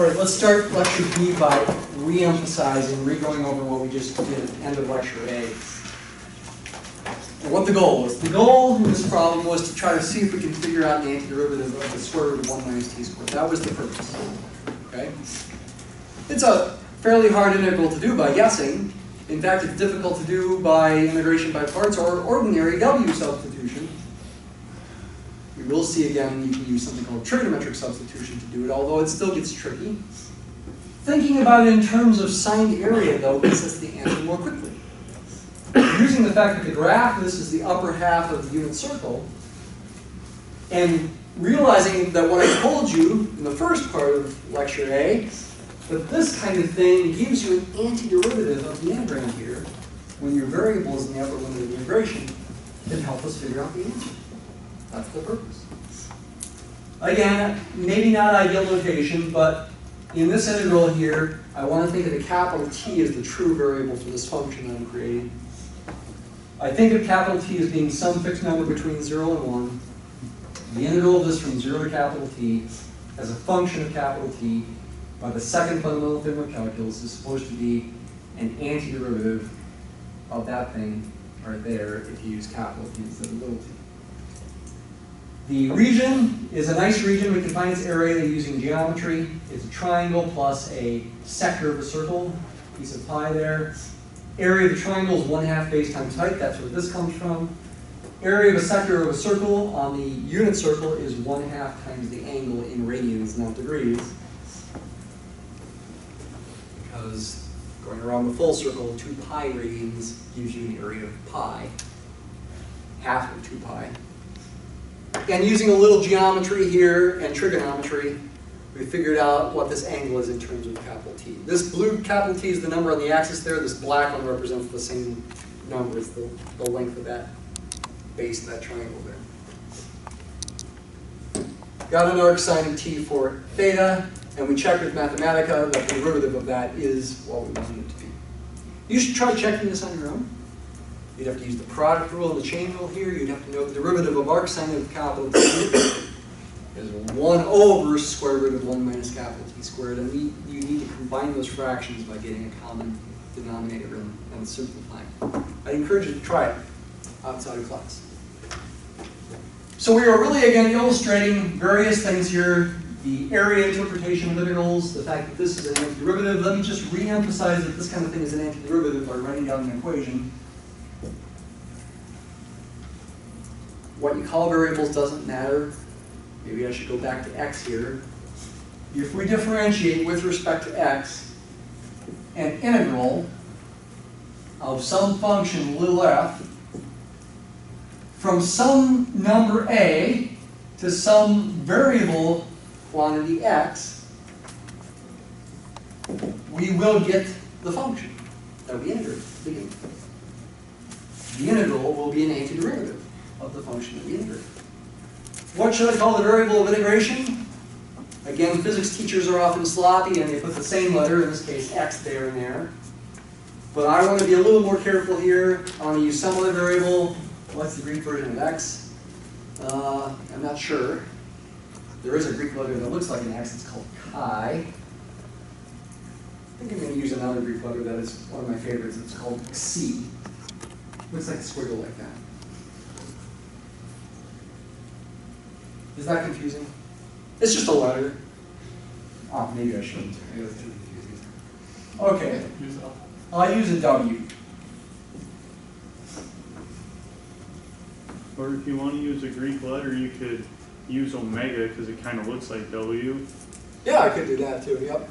All right, let's start lecture B by re-emphasizing, re-going over what we just did at the end of lecture A. And what the goal was. The goal in this problem was to try to see if we can figure out the antiderivative of the square root of 1 minus t squared. That was the purpose. Okay? It's a fairly hard integral to do by guessing. In fact, it's difficult to do by integration by parts or ordinary W substitution. We will see again you can use something called trigonometric substitution to do it, although it still gets tricky. Thinking about it in terms of signed area, though, gets us the answer more quickly. Using the fact that the graph of this is the upper half of the unit circle, and realizing that what I told you in the first part of lecture A, that this kind of thing gives you an antiderivative of the integral here, when your variable is in the upper limit of the integration, can help us figure out the answer. That's the purpose. Again, maybe not ideal notation, but in this integral here, I want to think of the capital T as the true variable for this function that I'm creating. I think of capital T as being some fixed number between 0 and 1. The integral of this from 0 to capital T as a function of capital T by the second fundamental theorem of calculus is supposed to be an antiderivative of that thing right there if you use capital T instead of little t. The region is a nice region. We can find its area using geometry. It's a triangle plus a sector of a circle, piece of pie there. Area of the triangle is 1/2 base times height. That's where this comes from. Area of a sector of a circle on the unit circle is 1/2 times the angle in radians, not degrees. Because going around the full circle, 2 pi radians gives you an area of pi, half of 2 pi. And using a little geometry here and trigonometry, we figured out what this angle is in terms of capital T. This blue capital T is the number on the axis there. This black one represents the same number as the length of that base of that triangle there. Got an arc sine of T for theta, and we checked with Mathematica that the derivative of that is what we wanted it to be. You should try checking this on your own. You'd have to use the product rule and the chain rule here. You'd have to know the derivative of arc sine of capital T is 1 over square root of 1 minus capital T squared. And you need to combine those fractions by getting a common denominator and simplifying. I'd encourage you to try it outside of class. So we are really, again, illustrating various things here. The area interpretation of integrals, the fact that this is an antiderivative. Let me just re-emphasize that this kind of thing is an antiderivative by writing down an equation. What you call variables doesn't matter. Maybe I should go back to x here. If we differentiate with respect to x an integral of some function little f from some number a to some variable quantity x, we will get the function that we integrate at the beginning. The integral will be an antiderivative of the function that we integrate. What should I call the variable of integration? Again, physics teachers are often sloppy and they put the same letter, in this case x there and there. But I want to be a little more careful here. I want to use some other variable. What's the Greek version of x? I'm not sure. There is a Greek letter that looks like an x. It's called chi. I think I'm going to use another Greek letter that is one of my favorites. It's called xi. Looks like a squiggle like that. Is that confusing? It's just a letter. Oh, maybe I shouldn't. Maybe that's too confusing. Okay. I'll use a W. Or if you want to use a Greek letter, you could use omega because it kind of looks like W. Yeah, I could do that too, yep.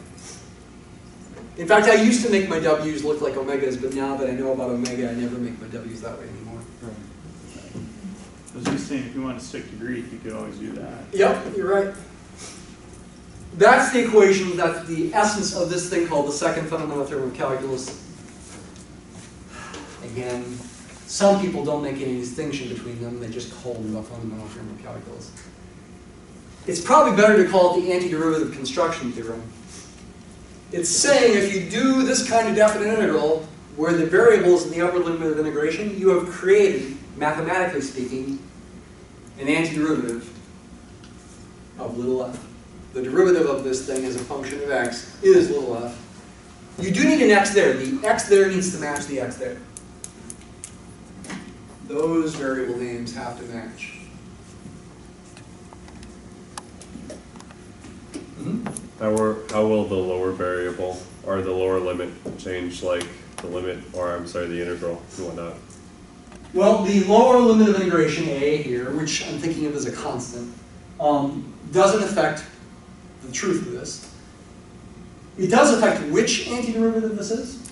In fact, I used to make my W's look like omegas, but now that I know about omega, I never make my W's that way anymore. Right. I was just saying, if you want to stick to Greek, you could always do that. Yep, you're right. That's the equation, that's the essence of this thing called the second fundamental theorem of calculus. Again, some people don't make any distinction between them, they just call them the fundamental theorem of calculus. It's probably better to call it the antiderivative construction theorem. It's saying if you do this kind of definite integral, where the variable is in the upper limit of integration, you have created, mathematically speaking, an antiderivative of little f. the derivative of this thing as a function of x is little f. You do need an x there. The x there needs to match the x there. Those variable names have to match. How will the lower variable or the lower limit change, like the limit, or I'm sorry, the integral and whatnot? Well, the lower limit of integration, a here, which I'm thinking of as a constant, doesn't affect the truth of this. It does affect which antiderivative this is.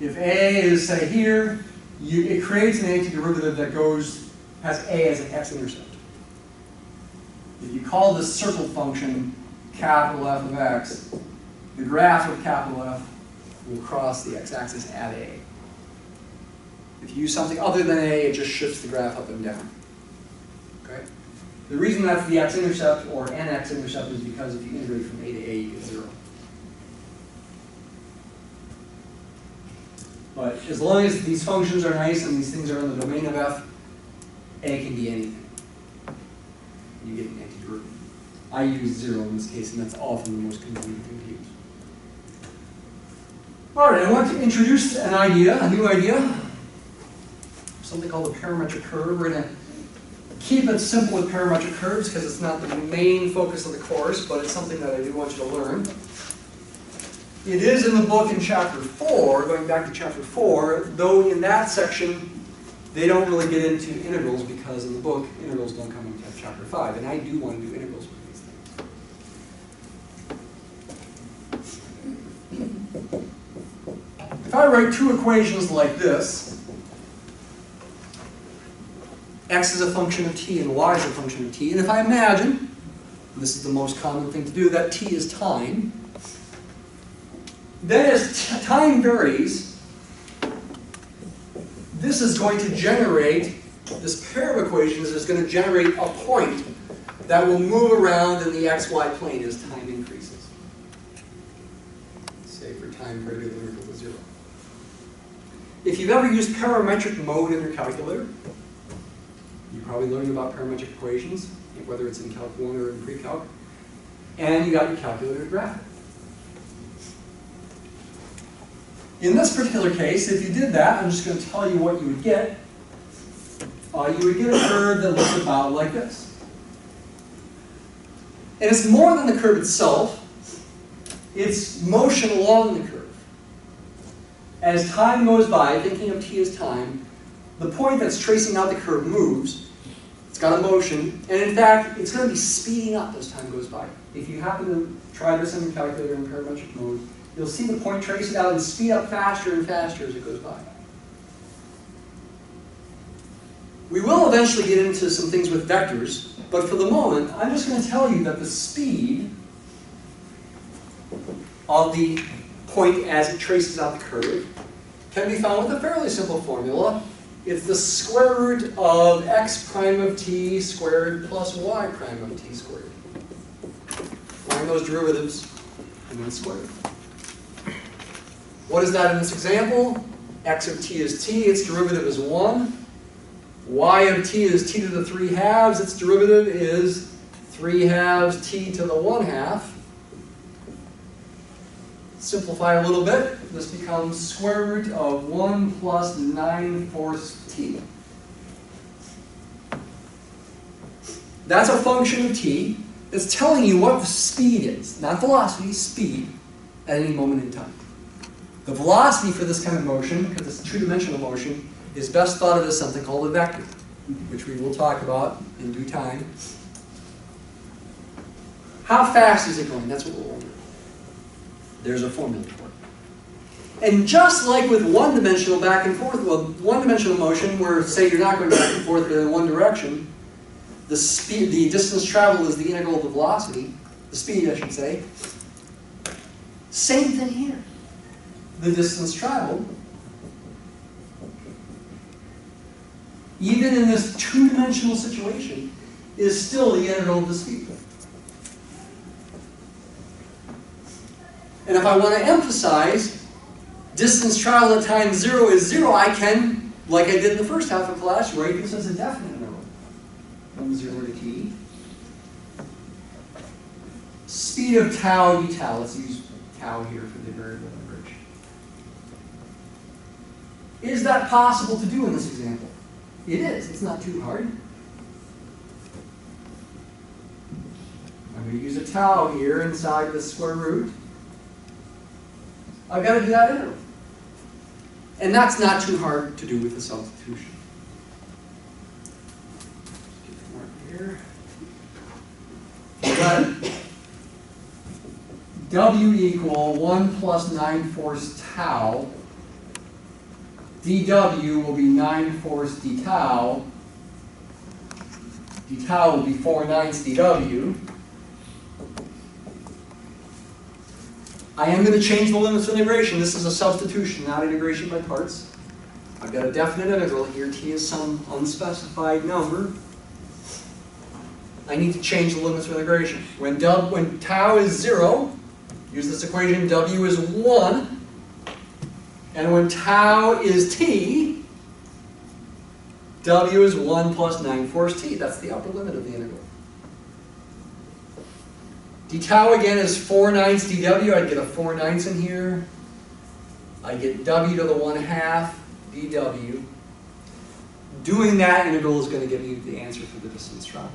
If a is, say, here, it creates an antiderivative that has a as an x-intercept. If you call this circle function capital F of x, the graph of capital F will cross the x-axis at a. If you use something other than a, it just shifts the graph up and down. Okay? The reason that's the x-intercept or an x-intercept is because if you integrate from a to a, you get 0. But as long as these functions are nice and these things are in the domain of f, a can be anything. You get an antiderivative. I use 0 in this case, and that's often the most convenient thing to use. All right, I want to introduce an idea, a new idea, something called a parametric curve. We're going to keep it simple with parametric curves because it's not the main focus of the course, but it's something that I do want you to learn. It is in the book in chapter 4, going back to chapter 4, though in that section they don't really get into integrals because in the book integrals don't come into chapter 5, and I do want to do integrals with these things. If I write two equations like this, x is a function of t and y is a function of t, and if I imagine, and this is the most common thing to do, that t is time, then as time varies, this is going to generate, this pair of equations is going to generate a point that will move around in the xy plane as time increases. Say for time greater than or equal to 0. If you've ever used parametric mode in your calculator, you probably learned about parametric equations, whether it's in Calc 1 or in pre-calc, and you got your calculator to graph it. In this particular case, if you did that, I'm just going to tell you what you would get. You would get a curve that looks about like this. And it's more than the curve itself. It's motion along the curve. As time goes by, thinking of t as time, the point that's tracing out the curve moves. It's got a motion. And in fact, it's going to be speeding up as time goes by. If you happen to try this on your calculator in parametric mode, you'll see the point trace it out and speed up faster and faster as it goes by. We will eventually get into some things with vectors, but for the moment, I'm just going to tell you that the speed of the point as it traces out the curve can be found with a fairly simple formula. It's the square root of x prime of t squared plus y prime of t squared. Find those derivatives and then square it. What is that in this example? X of t is t, its derivative is 1. Y of t is t to the 3/2, its derivative is 3/2 t to the 1/2. Simplify a little bit, this becomes square root of 1 plus 9/4 t. That's a function of t. It's telling you what the speed is, not velocity, speed, at any moment in time. The velocity for this kind of motion, because it's a two-dimensional motion, is best thought of as something called a vector, which we will talk about in due time. How fast is it going? That's what we'll wonder. There's a formula for it. And just like with one-dimensional back and forth, well, one-dimensional motion where, say, you're not going back and forth but in one direction, the speed, the distance traveled is the integral of the velocity, the speed, I should say. Same thing here. The distance traveled, even in this two-dimensional situation, is still the integral of the speed. And if I want to emphasize distance traveled at time 0 is 0, I can, like I did in the first half of class, write this as a definite interval from 0 to t. speed of tau d tau. Let's use tau here for the variable leverage. Is that possible to do in this example? It is. It's not too hard. I'm going to use a tau here inside the square root. I've got to do that integral. And that's not too hard to do with a substitution. Here. But W equal 1 plus 9 4 tau. dW will be 9 4 d tau. D tau will be 4 9 dW. I am going to change the limits of integration. This is a substitution, not integration by parts. I've got a definite integral here. T is some unspecified number. I need to change the limits of integration. When tau is 0, use this equation, W is 1. And when tau is t, W is 1 plus 9 4 t. That's the upper limit of the integral. D tau again is 4 9 dW. I'd get a 4 9 in here. I get W to the 1/2 dW. Doing that integral is going to give you the answer for the distance traveled.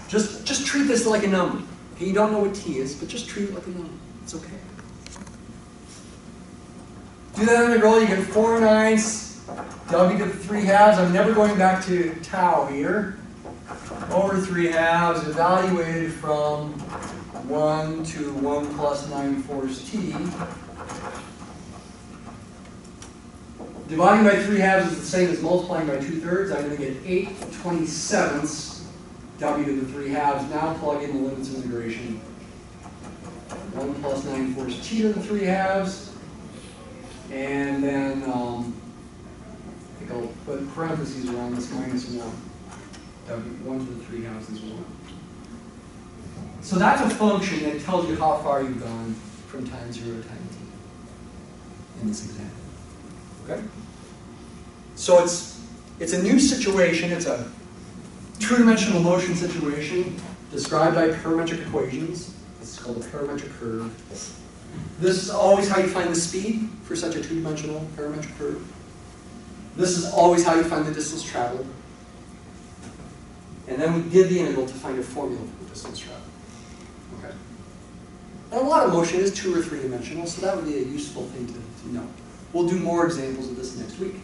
Just treat this like a number. Okay, you don't know what t is, but just treat it like a number. It's okay. Do that integral, you get 4 9 W to the 3/2. I'm never going back to tau here. Over 3/2 evaluated from 1 to 1 plus 9 4 t. Dividing by 3/2 is the same as multiplying by 2/3. I'm going to get 8/27 W to the 3/2. Now plug in the limits of integration. 1 plus 9 4 t to the 3/2. And then I think I'll put parentheses around this minus 1. W 1 to the 3/2 is 1. So that's a function that tells you how far you've gone from time 0 to time t in this example. Okay? So it's a new situation. It's a two-dimensional motion situation described by parametric equations. It's called a parametric curve. This is always how you find the speed for such a two-dimensional parametric curve. This is always how you find the distance traveled. And then we did the integral to find a formula for the distance traveled. Okay. And a lot of motion is 2 or 3 dimensional, so that would be a useful thing to know. We'll do more examples of this next week.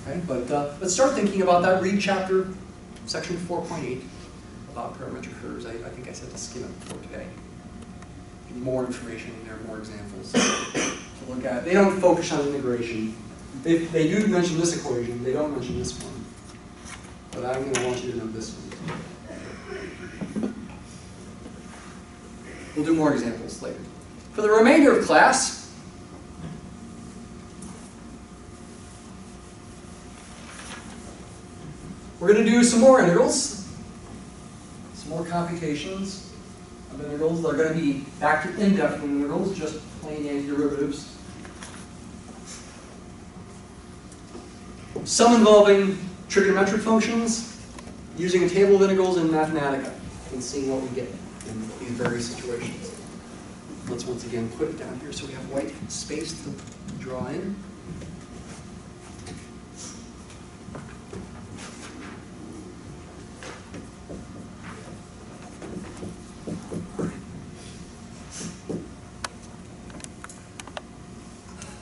Okay, but let's start thinking about that. Read chapter, section 4.8 about parametric curves. I think I said to skim it for today. More information in there, more examples to look at. They don't focus on integration. They do mention this equation. They don't mention this one. But I'm going to want you to know this one. We'll do more examples later. For the remainder of class, we're going to do some more integrals, some more computations of integrals. They're going to be back to indefinite integrals, just plain antiderivatives. Some involving trigonometric functions, using a table of integrals in Mathematica, and seeing what we get in these various situations. Let's once again put it down here so we have white space to draw in.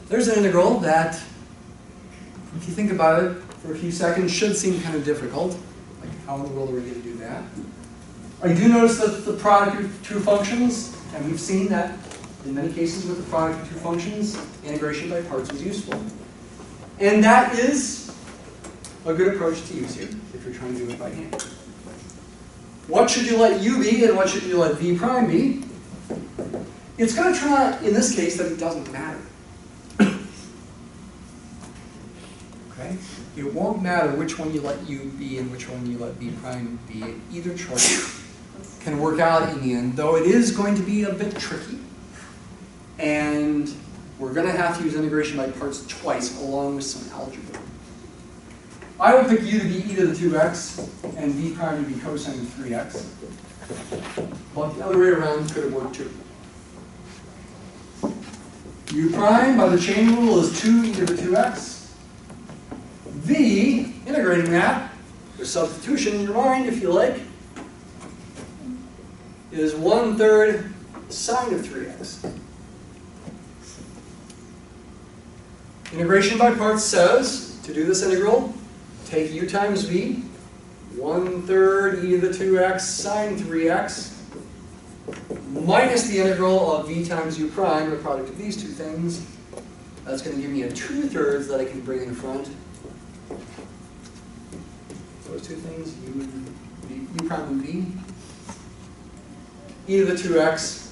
There's an integral that, if you think about it for a few seconds, should seem kind of difficult. Like, how in the world are we going to do that? I do notice that the product of two functions, and we've seen that in many cases with the product of two functions, integration by parts is useful. And that is a good approach to use here, if you're trying to do it by hand. What should you let u be, and what should you let v prime be? It's going to turn out, in this case, that it doesn't matter. Okay? It won't matter which one you let u be and which one you let v prime be. Either choice can work out in the end, though it is going to be a bit tricky. And we're going to have to use integration by parts twice, along with some algebra. I would pick u to be e to the 2x and v prime to be cosine of 3x. But the other way around could have worked too. U prime by the chain rule is 2 e to the 2x. V, integrating that, with substitution in your mind if you like, is 1/3 sine of 3x. Integration by parts says, to do this integral, take u times v, 1/3 e to the 2x sine 3x, minus the integral of v times u prime, the product of these two things. That's going to give me a 2/3 that I can bring in front. Those two things, u prime and v, e to the 2x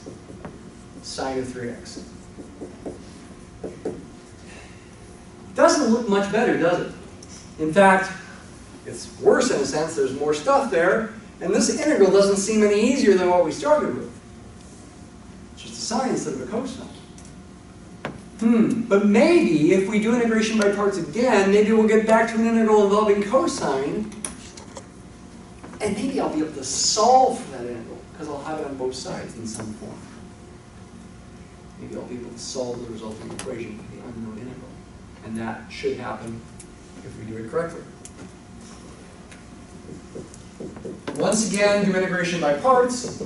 sine of 3x. Doesn't look much better, does it? In fact, it's worse in a sense. There's more stuff there, and this integral doesn't seem any easier than what we started with. It's just a sine instead of a cosine. But maybe if we do integration by parts again, maybe we'll get back to an integral involving cosine, and maybe I'll be able to solve for that integral, because I'll have it on both sides in some form. Maybe I'll be able to solve the resulting equation for the unknown integral. And that should happen if we do it correctly. Once again, do integration by parts.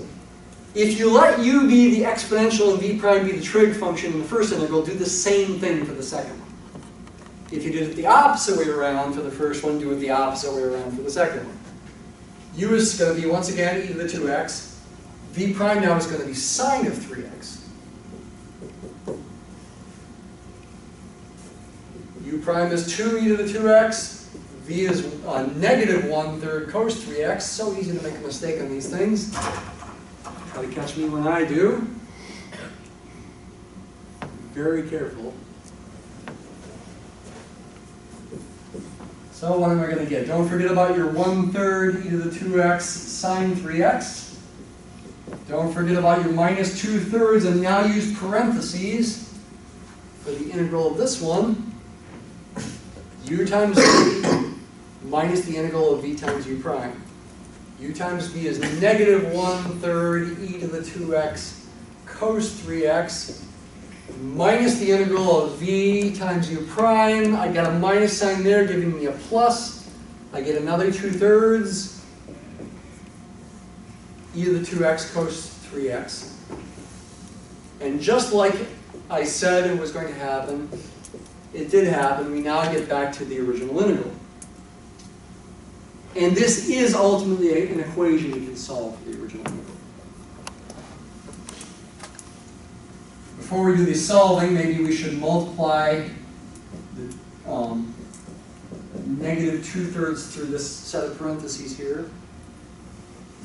If you let u be the exponential and v prime be the trig function in the first integral, do the same thing for the second one. If you did it the opposite way around for the first one, do it the opposite way around for the second one. U is going to be, once again, e to the 2x. V prime now is going to be sine of 3x. U prime is 2 e to the 2x. V is negative 1/3 cos 3x. So easy to make a mistake on these things. Try to catch me when I do. Very careful. So what am I going to get? Don't forget about your 1/3 e to the 2x sine 3x. Don't forget about your minus 2/3, and now use parentheses for the integral of this one. U times v minus the integral of v times u prime. U times v is negative 1/3 e to the 2x cos 3x minus the integral of v times u prime. I got a minus sign there giving me a plus. I get another 2/3 e to the 2x cos 3x. And just like I said it was going to happen, it did happen. We now get back to the original integral. And this is ultimately an equation we can solve for the original integral. Before we do the solving, maybe we should multiply the negative 2/3 through this set of parentheses here.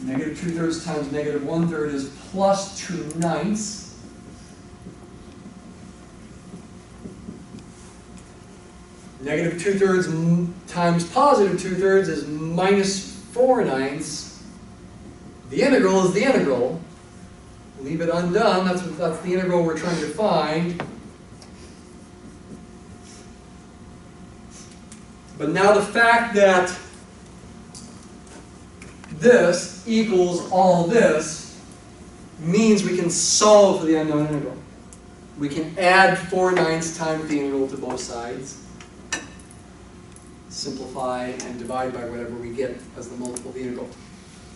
Negative 2/3 times negative 1/3 is plus 2/9. Negative 2/3 times positive 2/3 is minus 4/9. The integral is the integral. Leave it undone. That's the integral we're trying to find. But now the fact that this equals all this means we can solve for the unknown integral. We can add 4/9 times the integral to both sides. Simplify and divide by whatever we get as the multiple of the integral.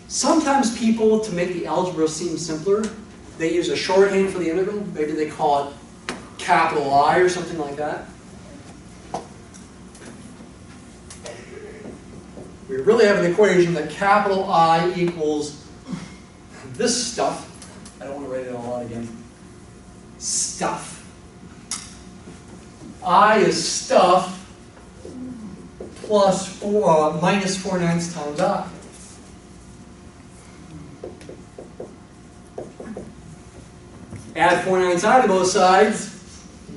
Sometimes people, to make the algebra seem simpler, they use a shorthand for the integral. Maybe they call it capital I or something like that. We really have an equation that capital I equals this stuff. I don't want to write it all out again. Stuff. I is stuff plus minus 4/9 times I. Add 4/9 I to both sides.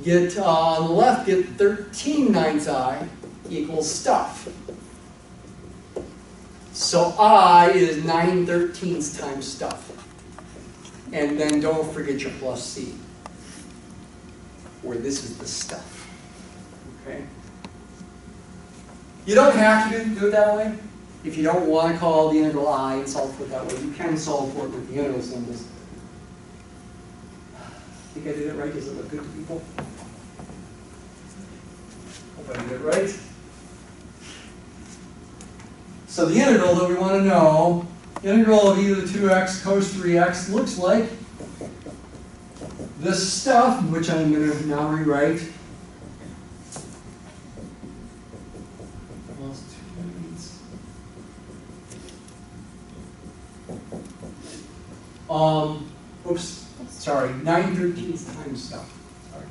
Get on the left, get 13/9 I equals stuff. So I is 9/13 times stuff. And then don't forget your plus C, where this is the stuff. Okay? You don't have to do it that way. If you don't want to call the integral I and solve for it that way, you can solve for it with the integral symbols. Think I did it right? Does it look good to people? Hope I did it right. So the integral that we want to know, integral of e to the 2x cos 3x, looks like this stuff, which I'm going to now rewrite. Oops, sorry, 9/13 times stuff. Sorry.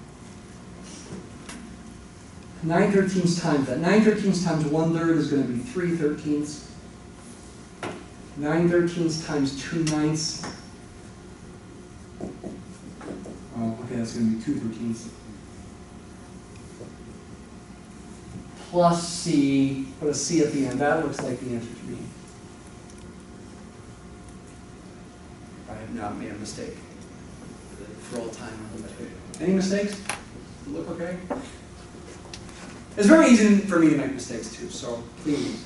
9/13 times that. 9/13 times 1/3 is going to be 3/13. 9/13 times 2/9. Oh, okay, that's going to be 2/13. Plus c, put a c at the end. That looks like the answer to me. I have not made a mistake. For all time, any mistakes? Look okay? It's very easy for me to make mistakes too, so please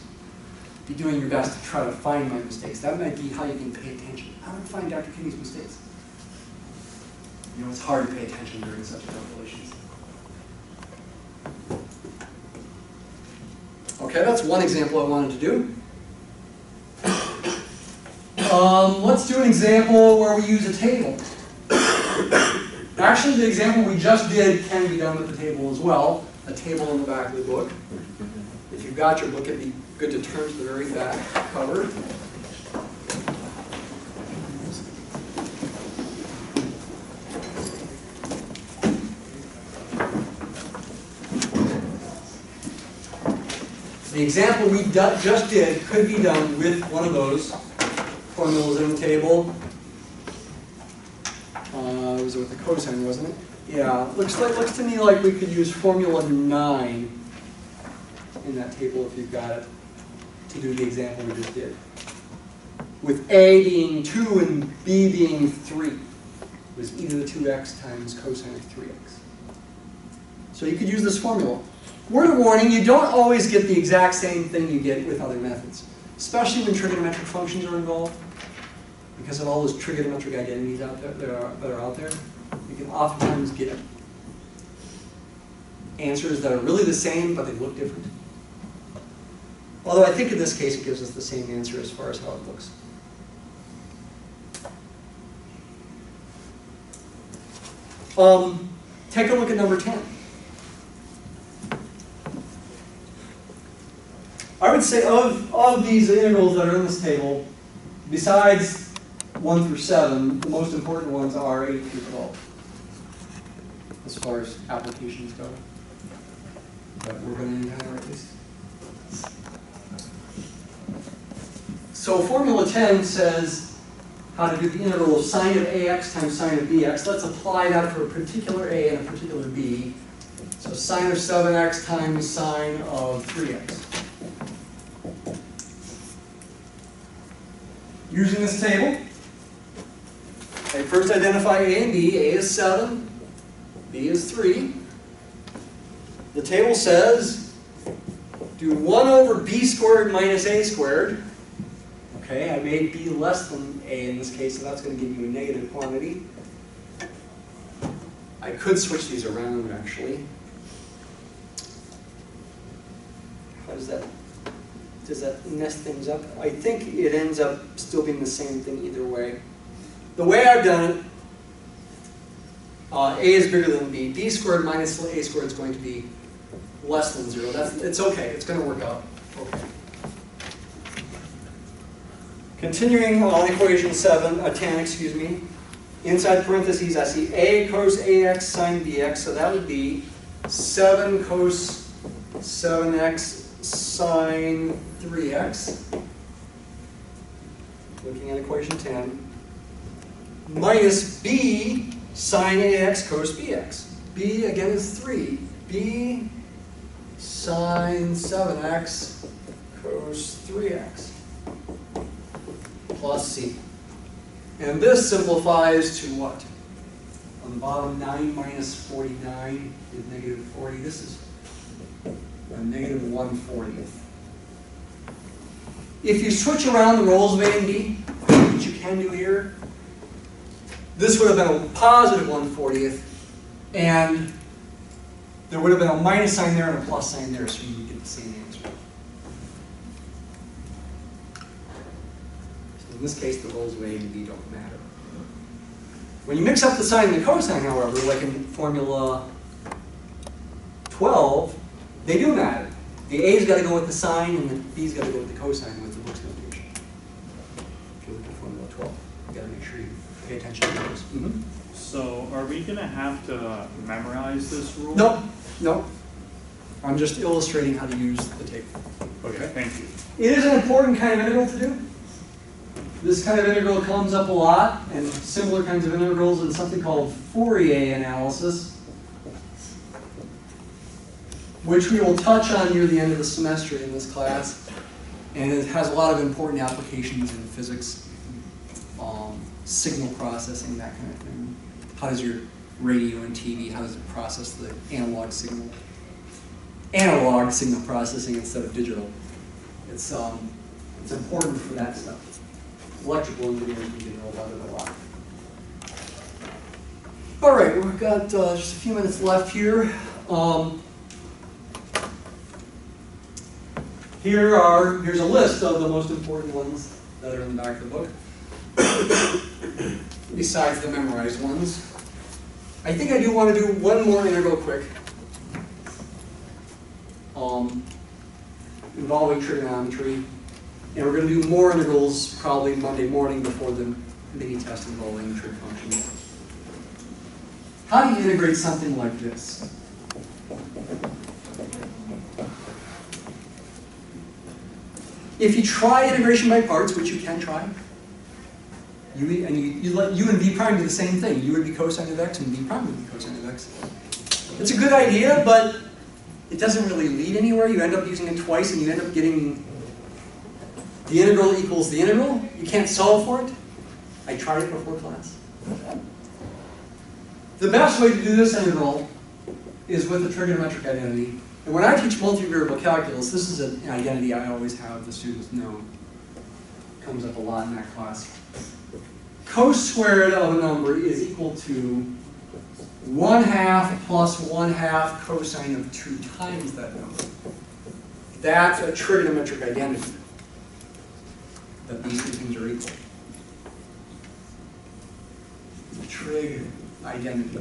be doing your best to try to find my mistakes. That might be how you can pay attention. How do I find Dr. Kinney's mistakes? You know, it's hard to pay attention during such calculations. Okay, that's one example I wanted to do. Let's do an example where we use a table. Actually, the example we just did can be done with the table as well. A table in the back of the book. If you've got your book, it'd be good to turn to the very back cover. The example we just did could be done with one of those formulas in the table. It was with the cosine, wasn't it? Yeah, looks to me like we could use formula 9 in that table if you've got it to do the example we just did. With A being 2 and B being 3. It was e to the 2x times cosine of 3x. So you could use this formula. Word of warning, you don't always get the exact same thing you get with other methods, especially when trigonometric functions are involved. Because of all those trigonometric identities out there that are out there, you can oftentimes get answers that are really the same, but they look different. Although I think in this case it gives us the same answer as far as how it looks. Take a look at number 10. I would say of these integrals that are in this table, besides 1 through 7, the most important ones are 8 through 12, as far as applications go. But we're going to encounter at least. So formula 10 says how to do the integral of sine of ax times sine of bx. Let's apply that for a particular a and a particular b. So sine of 7x times sine of 3x. Using this table, I first identify a and b. A is 7, b is 3. The table says do 1 over b squared minus a squared. Okay, I made b less than a in this case, so that's going to give you a negative quantity. I could switch these around, actually. How does that mess things up? I think it ends up still being the same thing either way. The way I've done it, a is bigger than b. B squared minus a squared is going to be less than 0. It's okay. It's going to work out okay. Continuing on equation 10, excuse me. Inside parentheses, I see a cos ax sine bx. So that would be 7 cos 7x sine 3x. Looking at equation 10. Minus b sine ax cos bx. B again is 3. B sine 7x cos 3x plus c. And this simplifies to what? On the bottom, 9 minus 49 is negative 40. This is a negative 1/40th. If you switch around the roles of A and B, which you can do here, this would have been a positive 1/40th, and there would have been a minus sign there and a plus sign there, so you would get the same answer. So in this case, the roles of A and B don't matter. When you mix up the sine and the cosine, however, like in formula 12, they do matter. The A's got to go with the sine, and the B's got to go with the cosine with the book's notation. If you look at formula 12, you got to make sure you pay attention to those. Mm-hmm. So are we going to have to memorize this rule? Nope, nope. I'm just illustrating how to use the table. Okay, thank you. It is an important kind of integral to do. This kind of integral comes up a lot, and similar kinds of integrals in something called Fourier analysis, which we will touch on near the end of the semester in this class. And it has a lot of important applications in physics, signal processing, that kind of thing. How does your radio and TV, how does it process the analog signal? Analog signal processing instead of digital. It's important for that stuff. Electrical engineers need to know about it a lot. All right, we've got just a few minutes left here. Here's a list of the most important ones that are in the back of the book, besides the memorized ones. I think I do want to do one more integral quick, involving trigonometry. And we're going to do more integrals probably Monday morning before the mini test involving trig functions. How do you integrate something like this? If you try integration by parts, which you can try, you let u and v prime do the same thing. U would be cosine of x and v prime would be cosine of x. It's a good idea, but it doesn't really lead anywhere. You end up using it twice and you end up getting the integral equals the integral. You can't solve for it. I tried it before class. The best way to do this integral is with a trigonometric identity. And when I teach multivariable calculus, this is an identity I always have the students know. It comes up a lot in that class. Cos squared of a number is equal to 1/2 plus 1/2 cosine of 2 times that number. That's a trigonometric identity, that these two things are equal. Trig identity.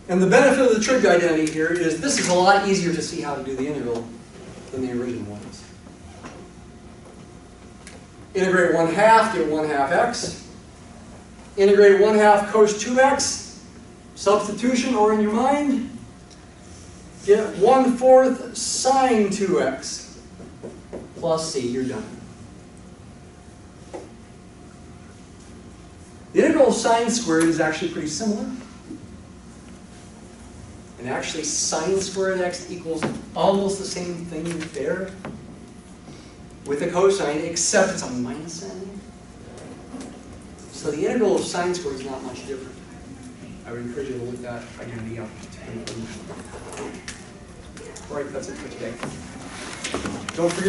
And the benefit of the trig identity here is this is a lot easier to see how to do the integral than the original ones. Integrate 1/2, get 1/2 x. Integrate 1/2 cos 2x. Substitution, or in your mind, get 1/4 sine 2x plus c. You're done. The integral of sine squared is actually pretty similar. And actually, sine squared x equals almost the same thing there with a cosine, except it's a minus sign. So the integral of sine squared is not much different. I would encourage you to look that identity up. All right, that's it for today. Don't forget.